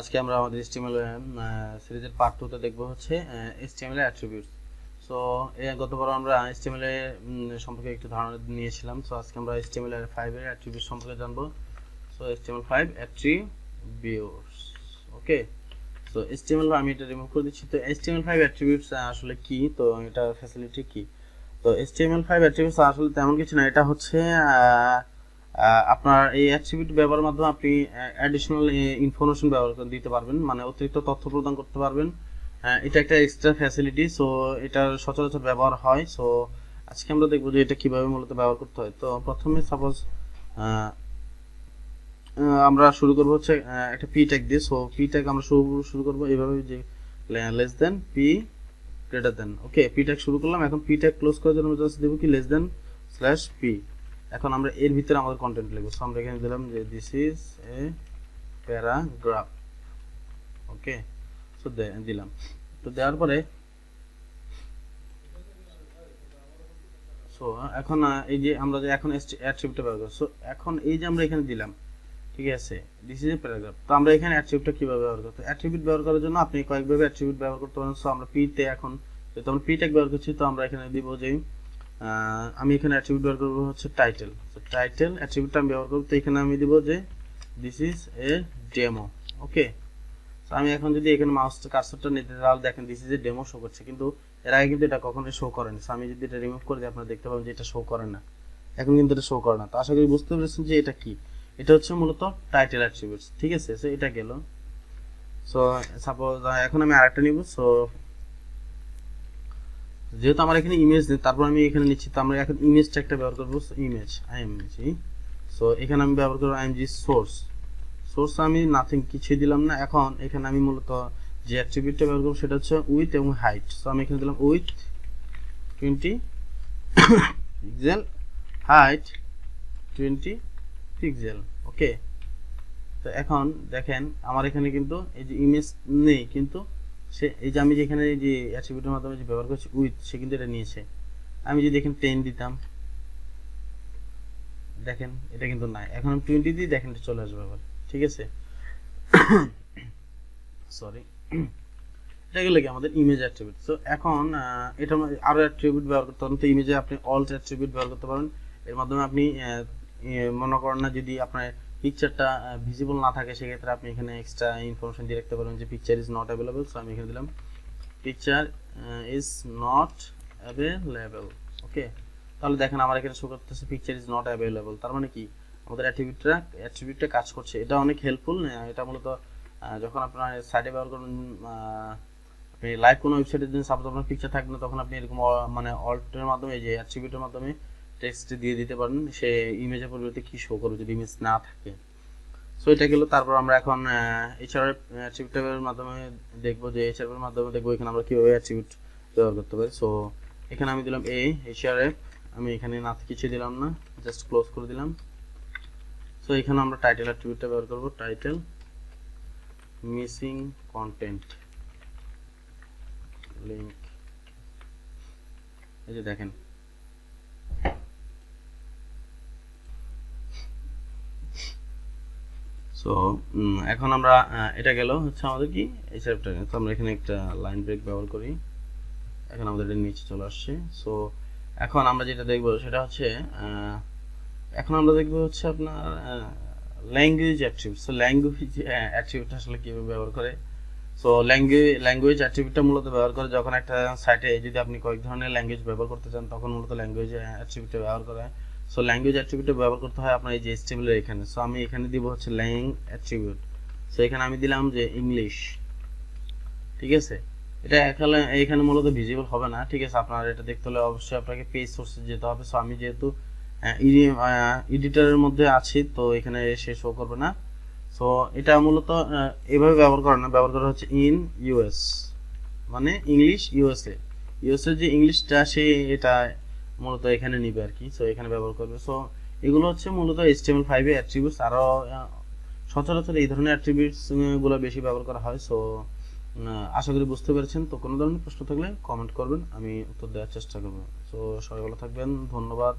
আজকে আমরা আমাদের HTML সিরিজের পার্ট 2 তে দেখব হচ্ছে HTML এর অ্যাট্রিবিউটস। সো গতবার আমরা HTML এর সম্পর্কে একটু ধারণা নিয়েছিলাম। সো আজকে আমরা HTML এর 5 এর অ্যাট্রিবিউটস সম্পর্কে জানবো। So HTML5 attributes. Okay, so HTML আমি এটা রিমুভ করে দিচ্ছি। তো HTML5 অ্যাট্রিবিউটস আসলে কি, তো এটা ফ্যাসিলিটি কি? তো HTML5 অ্যাট্রিবিউটস আসলে তেমন কিছু না, এটা হচ্ছে আপনার এই অ্যাট্রিবিউট ব্যবহারের মাধ্যমে আপনি অ্যাডিশনাল ইনফরমেশন ব্যবহার দিতে পারবেন, মানে অতিরিক্ত তথ্য প্রদান করতে পারবেন। এটা একটা এক্সট্রা ফ্যাসিলিটি, সো এটার সচরাচর ব্যবহার হয়। সো আজকে আমরা দেখবো যে এটা কিভাবে মূলত ব্যবহার করতে হয়। তো প্রথমে সাপোজ আমরা শুরু করব হচ্ছে একটা পি ট্যাগ দিয়ে। সো পি ট্যাগ আমরা শুরু করব এইভাবে যে less than P greater than. Okay, P tag শুরু করলাম। এখন পি ট্যাগ ক্লোজ করার জন্য আমরা জাস্ট দেব কি লেস দেন স্ল্যাশ পি। এখন আমরা এর ভিতরে আমাদের কন্টেন্ট লিখব। সো আমরা এখানে দিলাম যে this is a paragraph. Okay, so দিলাম। তো দেওয়ার পরে সো এখন এই যে আমরা যে এখন অ্যাট্রিবিউটটা ব্যবহার করব। সো এখন এই যে আমরা এখানে দিলাম, ঠিক আছে, দিস ইজ এ প্যারাগ্রাফ। তো আমরা এখানে অ্যাট্রিবিউটটা কিভাবে ব্যবহার করতে? অ্যাট্রিবিউট ব্যবহার করার জন্য আপনি কয়েকভাবে অ্যাট্রিবিউট ব্যবহার করতে পারেন। সো আমরা পি তে এখন যেহেতু আমরা পি ট্যাগ ব্যবহার করছি, তো আমরা এখানে দিব যে আমি এখানে অ্যাট্রিবিউট ব্যবহার করব হচ্ছে টাইটেল। তো টাইটেল অ্যাট্রিবিউটটা আমি ব্যবহার করব। তো এখানে আমি দিব যে দিস ইজ এ ডেমো। ওকে, তো আমি এখন যদি এখানে মাউস কার্সরটা নিতে তাহলে দেখেন this is a demo show করছে, কিন্তু এর আগে কিন্তু এটা কখনোই শো করেনি। সো আমি যদি এটা রিমুভ করে দিই আপনারা দেখতে পাবেন যে এটা শো করে না, এখন কিন্তু এটা শো করে না। তো আশা করি বুঝতে পেরেছেন যে এটা কি। এটা হচ্ছে মূলত টাইটেল অ্যাট্রিবিউটস, ঠিক আছে। সো এটা গেল। সো সাপোজ এখন আমি আরেকটা নিব। সো যেহেতু আমার এখানে ইমেজ নেই, তারপর আমি এখানে নিচ্ছি, তো আমরা এখন ইমেজটা একটা ব্যবহার করবো। Image IMG. সো এখানে আমি ব্যবহার করবো আইএমজি সোর্স। সোর্স আমি নাথিং কিছুই দিলাম না। এখন এখানে আমি মূলত যে অ্যাট্রিবিউটটা ব্যবহার করবো সেটা হচ্ছে উইথ এবং হাইট। সো আমি এখানে দিলাম উইথ 20 পিক্সেল, হাইট 20 পিক্সেল। ওকে, তো এখন দেখেন আমার এখানে কিন্তু এই যে ইমেজ নেই, কিন্তু সে এই যে আমি যেখানে এই যে অ্যাট্রিবিউটের মাধ্যমে যে ব্যবহার করছি উইথ, সে কিন্তু এটা নিয়েছে। আমি যদি এখানে 10 দিতাম, দেখেন এটা কিন্তু নাই। এখন আমি 20 দিই, দেখেন এটা চলে আসবে আবার, ঠিক আছে। সরি, এটা গেলে কি আমাদের ইমেজ অ্যাট্রিবিউট। সো এখন এটা আরো অ্যাট্রিবিউট ব্যবহার করতে পারেন। তো ইমেজে আপনি অল্ট অ্যাট্রিবিউট ব্যবহার করতে পারেন। এর মাধ্যমে আপনি মনে করেন না যদি আপনার পিকচারটা ভিজিবল না থাকে, সেক্ষেত্রে আপনি এখানে এক্সট্রা ইনফরমেশন দিয়ে রাখতে পারেন যে picture is not available. So আমি এখানে দিলাম পিকচার ইজ নট অ্যাভেলেবল। ওকে, তাহলে দেখেন আমার এখানে শো করতেছে পিকচার ইজ নট অ্যাভেলেবল। তার মানে কি আমাদের অ্যাট্রিবিউটটা কাজ করছে। এটা অনেক হেল্পফুল। এটা মূলত যখন আপনার সাইটে ব্যবহার করুন, আপনি লাইভ কোনো ওয়েবসাইটে যদি সাপোজ আপনার পিকচার থাকবে না, তখন আপনি এরকম মানে অল্টের মাধ্যমে এই যে অ্যাট্রিবিউটের মাধ্যমে টেক্সট দিয়ে দিতে পারেন, সে ইমেজের পরিবর্তে কি শো করবে যদি ইমেজ না থাকে। সো এটা গেল। তারপর আমরা এখন এইচআরএফ অ্যাট্রিবিউটের মাধ্যমে দেখবো যে এইচআরএফ এর মাধ্যমে দেখবো এখানে আমরা কিভাবে অ্যাট্রিবিউট ব্যবহার করতে পারি। সো এখানে আমি দিলাম এইচআরএফ, আমি এখানে না কিছু দিলাম না, জাস্ট ক্লোজ করে দিলাম। সো এখানে আমরা টাইটেল অ্যাট্রিবিউটটা ব্যবহার করব। টাইটেল মিসিং কন্টেন্ট লিংক, এই যে দেখেন সো এখন আমরা এটা গেল হচ্ছে আমাদের কি এইচআরএফটা। তো আমরা এখানে একটা লাইন ব্রেক ব্যবহার করি। এখন আমাদের এটা নিচে চলে আসছে। সো এখন আমরা যেটা দেখব সেটা হচ্ছে এখন আমরা দেখব হচ্ছে আপনার language attribute. So language attribute আসলে কিভাবে ব্যবহার করে। সো ল্যাঙ্গুয়েজ অ্যাট্রিবিউটটা মূলত ব্যবহার করে যখন একটা সাইটে যদি আপনি কয়েক ধরনের ল্যাঙ্গুয়েজ ব্যবহার করতে চান, তখন মূলত ল্যাঙ্গুয়েজ অ্যাট্রিবিউটটা ব্যবহার করা হয়। সো ল্যাঙ্গুয়েজ অ্যাট্রিবিউটটা ব্যবহার করতে হয় আপনার এই যে HTML এর এখানে। সো আমি এখানে দিব হচ্ছে ল্যাং অ্যাট্রিবিউট। সো এখানে আমি দিলাম যে ইংলিশ, ঠিক আছে। এটা এখানে মূলত ভিজিবল হবে না, ঠিক আছে। আপনার এটা দেখতে হলে অবশ্যই আপনাকে পেজ সোর্সে যেতে হবে। সো আমি যেহেতু এডিটরের মধ্যে আছি, তো এখানে সে শো করবে না। সো এটা মূলত এভাবে ব্যবহার করে না, ব্যবহার করা হচ্ছে ইন ইউএস, মানে ইংলিশ ইউএসএ। ইউএসএ যে ইংলিশটা সে এটা মূলত এখানে নিবে আর কি। সো এখানে ব্যবহার করবে। সো এগুলো হচ্ছে মূলত HTML5 এর অ্যাট্রিবিউটস। আরও সচরাচর এই ধরনের অ্যাট্রিবিউটস গুলো বেশি ব্যবহার করা হয়। সো আশা করি বুঝতে পেরেছেন। তো কোনো ধরনের প্রশ্ন থাকলে কমেন্ট করবেন, আমি উত্তর দেওয়ার চেষ্টা করব। সো সবাই ভালো থাকবেন, ধন্যবাদ।